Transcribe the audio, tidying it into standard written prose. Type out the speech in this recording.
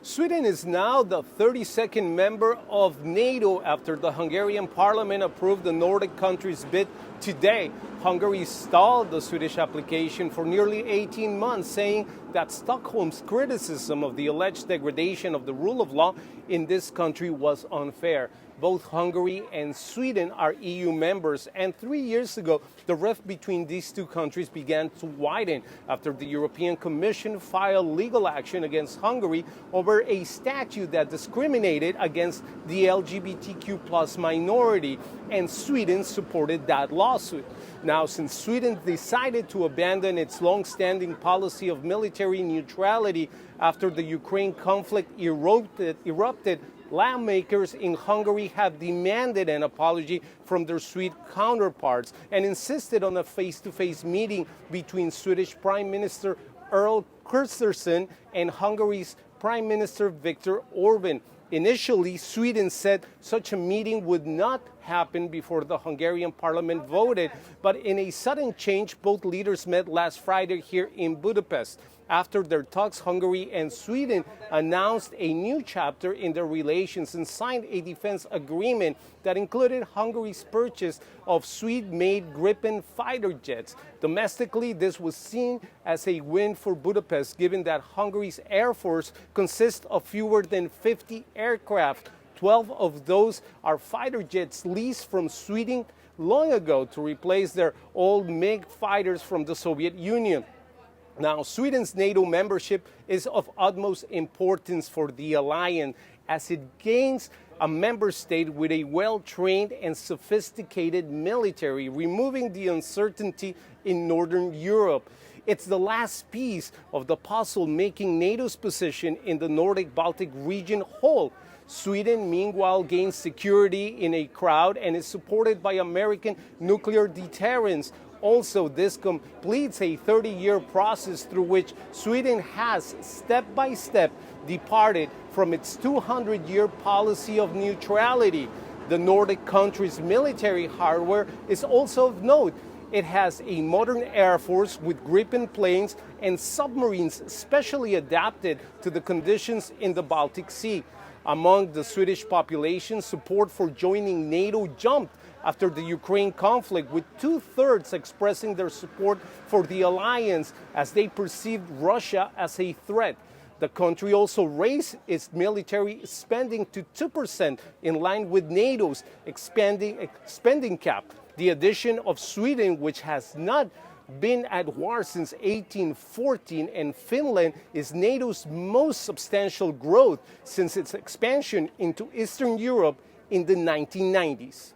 Sweden is now the 32nd member of NATO after the Hungarian parliament approved the Nordic country's bid today. Hungary stalled the Swedish application for nearly 18 months, saying that Stockholm's criticism of the alleged degradation of the rule of law in this country was unfair. Both Hungary and Sweden are EU members, and 3 years ago, the rift between these two countries began to widen after the European Commission filed legal action against Hungary over a statute that discriminated against the LGBTQ plus minority, and Sweden supported that lawsuit. Now, since Sweden decided to abandon its long-standing policy of military neutrality after the Ukraine conflict erupted, lawmakers in Hungary have demanded an apology from their Swedish counterparts and insisted on a face-to-face meeting between Swedish Prime Minister Ulf Kristersson and Hungary's Prime Minister Viktor Orban. Initially, Sweden said such a meeting would not happen before the Hungarian parliament voted, but in a sudden change, both leaders met last Friday here in Budapest. After their talks, Hungary and Sweden announced a new chapter in their relations and signed a defense agreement that included Hungary's purchase of Swede-made Gripen fighter jets. Domestically, this was seen as a win for Budapest, given that Hungary's air force consists of fewer than 50 aircraft. 12 of those are fighter jets leased from Sweden long ago to replace their old MiG fighters from the Soviet Union. Now, Sweden's NATO membership is of utmost importance for the alliance as it gains a member state with a well-trained and sophisticated military, removing the uncertainty in Northern Europe. It's the last piece of the puzzle making NATO's position in the Nordic-Baltic region whole. Sweden, meanwhile, gains security in a crowd and is supported by American nuclear deterrence. Also, this completes a 30-year process through which Sweden has, step by step, departed from its 200-year policy of neutrality. The Nordic country's military hardware is also of note. It has a modern air force with Gripen planes and submarines specially adapted to the conditions in the Baltic Sea. Among the Swedish population, support for joining NATO jumped after the Ukraine conflict, with 2/3 expressing their support for the alliance as they perceived Russia as a threat. The country also raised its military spending to 2% in line with NATO's spending cap. The addition of Sweden, which has not been at war since 1814, and Finland is NATO's most substantial growth since its expansion into Eastern Europe in the 1990s.